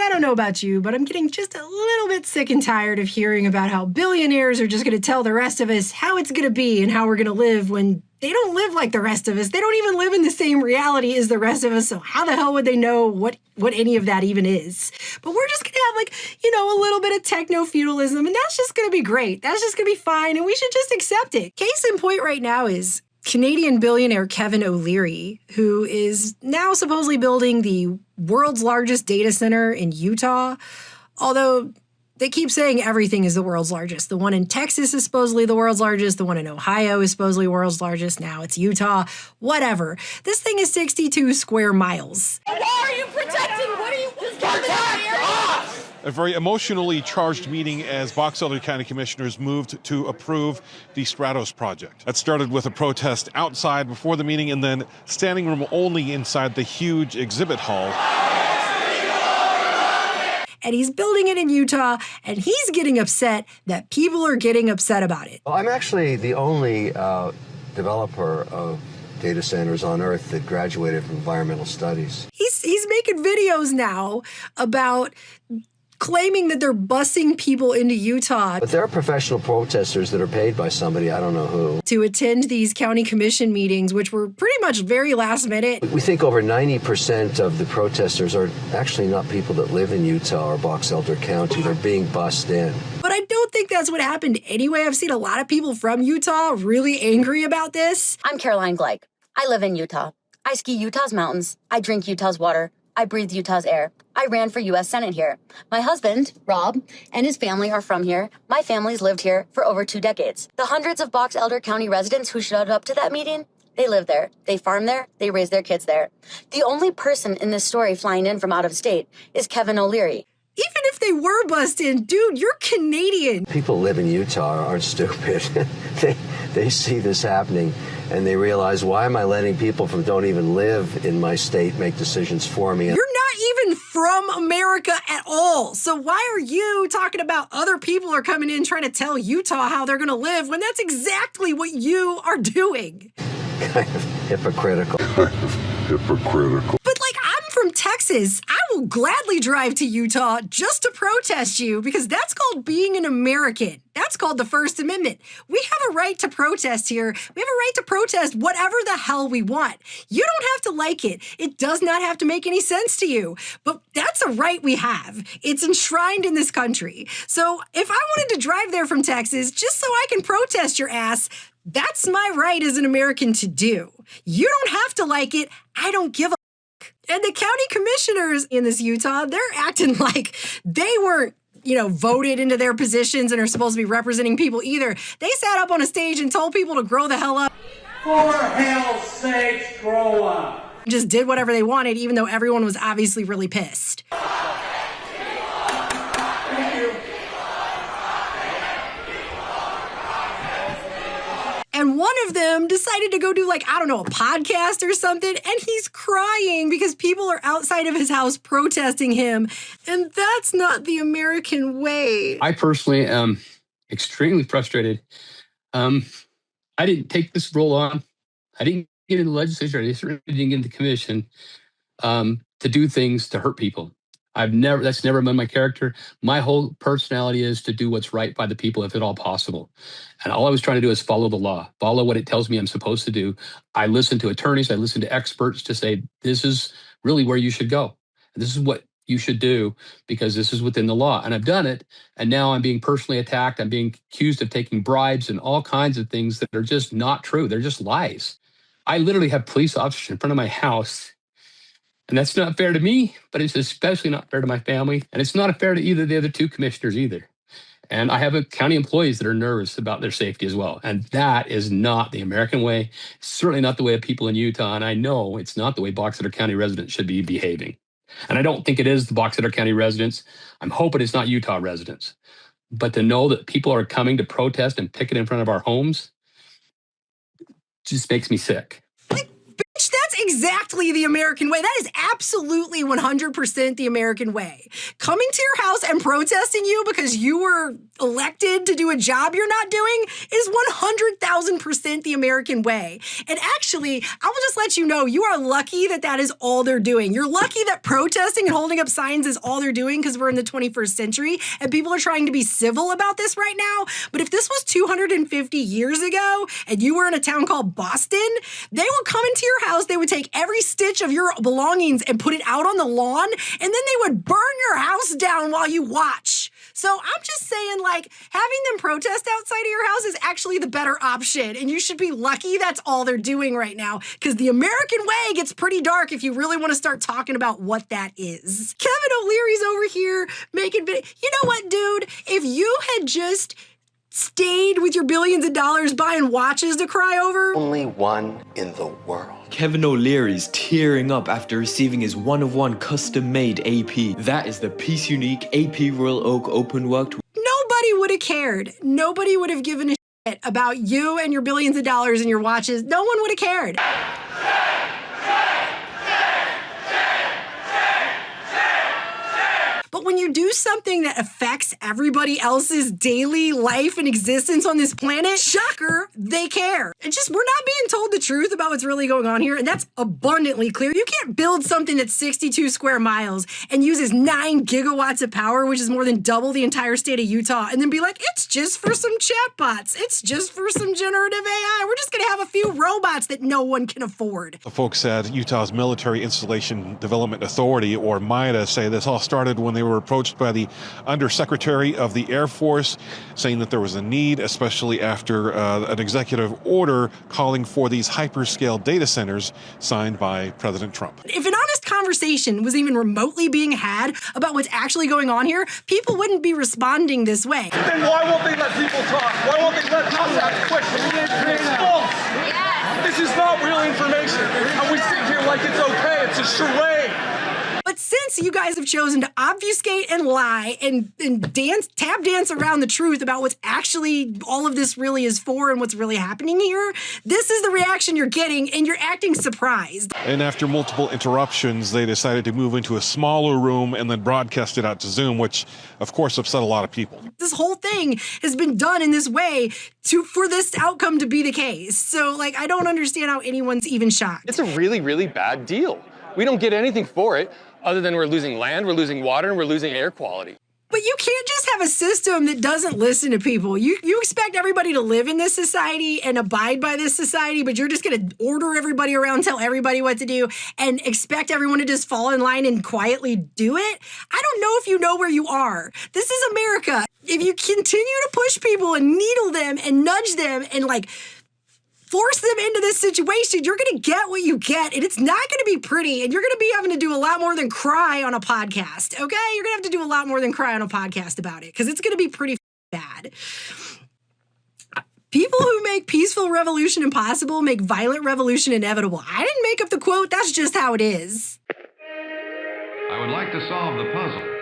I don't know about you, but I'm getting just a little bit sick and tired of hearing about how billionaires are just going to tell the rest of us how it's going to be and how we're going to live when they don't live like the rest of us. They don't even live in the same reality as the rest of us. So how the hell would they know what any of that even is? But we're just going to have a little bit of techno-feudalism, and that's just going to be great. That's just going to be fine, and we should just accept it. Case in point right now is Canadian billionaire Kevin O'Leary, who is now supposedly building the world's largest data center in Utah, although they keep saying everything is the world's largest. The one in Texas is supposedly the world's largest. The one in Ohio is supposedly the world's largest. Now it's Utah. Whatever. This thing is 62 square miles. Why are you protecting? What are you protect us? A very emotionally charged meeting as Box Elder County Commissioners moved to approve the Stratos project. That started with a protest outside before the meeting and then standing room only inside the huge exhibit hall. And he's building it in Utah, and he's getting upset that people are getting upset about it. Well, I'm actually the only developer of data centers on Earth that graduated from environmental studies. He's making videos now about claiming that they're busing people into Utah. But there are professional protesters that are paid by somebody, I don't know who, to attend these county commission meetings, which were pretty much very last minute. We think over 90% of the protesters are actually not people that live in Utah or Box Elder County. They're being bussed in. But I don't think that's what happened anyway. I've seen a lot of people from Utah really angry about this. I'm Caroline Gleich. I live in Utah. I ski Utah's mountains. I drink Utah's water. I breathe Utah's air. I ran for U.S. Senate here. My husband, Rob, and his family are from here. My family's lived here for over 2 decades. The hundreds of Box Elder County residents who showed up to that meeting, they live there. They farm there. They raise their kids there. The only person in this story flying in from out of state is Kevin O'Leary. Even if they were bussed in, dude, you're Canadian. People live in Utah aren't stupid. They see this happening and they realize, why am I letting people from don't even live in my state make decisions for me? You're not even from America at all. So why are you talking about other people are coming in trying to tell Utah how they're going to live when that's exactly what you are doing? Kind of hypocritical. But I'm from Texas. I will gladly drive to Utah just to protest you because that's called being an American. That's called the First Amendment. We have a right to protest here. We have a right to protest whatever the hell we want. You don't have to like it. It does not have to make any sense to you. But that's a right we have. It's enshrined in this country. So if I wanted to drive there from Texas just so I can protest your ass, that's my right as an American to do. You don't have to like it. I don't give a fuck. And the county commissioners in this Utah, they're acting like they weren't, voted into their positions and are supposed to be representing people either. They sat up on a stage and told people to grow the hell up. For hell's sakes, grow up. Just did whatever they wanted, even though everyone was obviously really pissed. And one of them decided to go do a podcast or something. And he's crying because people are outside of his house protesting him. And that's not the American way. I personally am extremely frustrated. I didn't take this role on. I didn't get in the legislature. I certainly didn't get in the commission to do things to hurt people. That's never been my character. My whole personality is to do what's right by the people, if at all possible. And all I was trying to do is follow the law, follow what it tells me I'm supposed to do. I listen to attorneys, I listen to experts to say, this is really where you should go. And this is what you should do because this is within the law. And I've done it. And now I'm being personally attacked. I'm being accused of taking bribes and all kinds of things that are just not true. They're just lies. I literally have police officers in front of my house. And that's not fair to me, but it's especially not fair to my family. And it's not fair to either of the other two commissioners either. And I have county employees that are nervous about their safety as well. And that is not the American way. It's certainly not the way of people in Utah. And I know it's not the way Box Elder County residents should be behaving. And I don't think it is the Box Elder County residents. I'm hoping it's not Utah residents. But to know that people are coming to protest and picket in front of our homes just makes me sick. Bitch, that's exactly the American way. That is absolutely 100% the American way. Coming to your house and protesting you because you were elected to do a job you're not doing is 100,000% the American way. And actually, I will just let you know, you are lucky that that is all they're doing. You're lucky that protesting and holding up signs is all they're doing because we're in the 21st century and people are trying to be civil about this right now. But if this was 250 years ago and you were in a town called Boston, they would come into your house, they would take every stitch of your belongings and put it out on the lawn, and then they would burn your house down while you watch. So I'm just saying, like, having them protest outside of your house is actually the better option, and you should be lucky that's all they're doing right now, because the American way gets pretty dark if you really want to start talking about what that is. Kevin O'Leary's over here making video. You know what, dude? If you had just stayed with your billions of dollars buying watches to cry over. Only one in the world. Kevin O'Leary's tearing up after receiving his one-of-one custom-made AP. That is the Piece Unique AP Royal Oak Openworked. Nobody would have cared. Nobody would have given a shit about you and your billions of dollars and your watches. No one would have cared. But when you do something that affects everybody else's daily life and existence on this planet, shocker, they care. It's just, we're not being told the truth about what's really going on here, and that's abundantly clear. You can't build something that's 62 square miles and uses 9 gigawatts of power, which is more than double the entire state of Utah, and then be like, it's just for some chatbots. It's just for some generative AI. We're just gonna have a few robots that no one can afford. The folks at Utah's Military Installation Development Authority, or MIDA, say this all started when they were approached by the Undersecretary of the Air Force, saying that there was a need, especially after an executive order calling for these hyperscale data centers signed by President Trump. If an honest conversation was even remotely being had about what's actually going on here, people wouldn't be responding this way. Then why won't they let people talk? Why won't they let us ask questions? It's false. This is not real information. And we sit here like it's okay. It's a charade. But since you guys have chosen to obfuscate and lie and tap dance around the truth about what's actually all of this really is for and what's really happening here, this is the reaction you're getting, and you're acting surprised. And after multiple interruptions, they decided to move into a smaller room and then broadcast it out to Zoom, which of course upset a lot of people. This whole thing has been done in this way for this outcome to be the case. So, like, I don't understand how anyone's even shocked. It's a really, really bad deal. We don't get anything for it other than we're losing land, we're losing water, and we're losing air quality. But you can't just have a system that doesn't listen to people. You expect everybody to live in this society and abide by this society, but you're just going to order everybody around, tell everybody what to do, and expect everyone to just fall in line and quietly do it? I don't know if you know where you are. This is America. If you continue to push people and needle them and nudge them and, like, force them into this situation, you're going to get what you get, and it's not going to be pretty, and you're going to be having to do a lot more than cry on a podcast, okay? You're going to have to do a lot more than cry on a podcast about it, because it's going to be pretty bad. People who make peaceful revolution impossible make violent revolution inevitable. I didn't make up the quote, that's just how it is. I would like to solve the puzzle.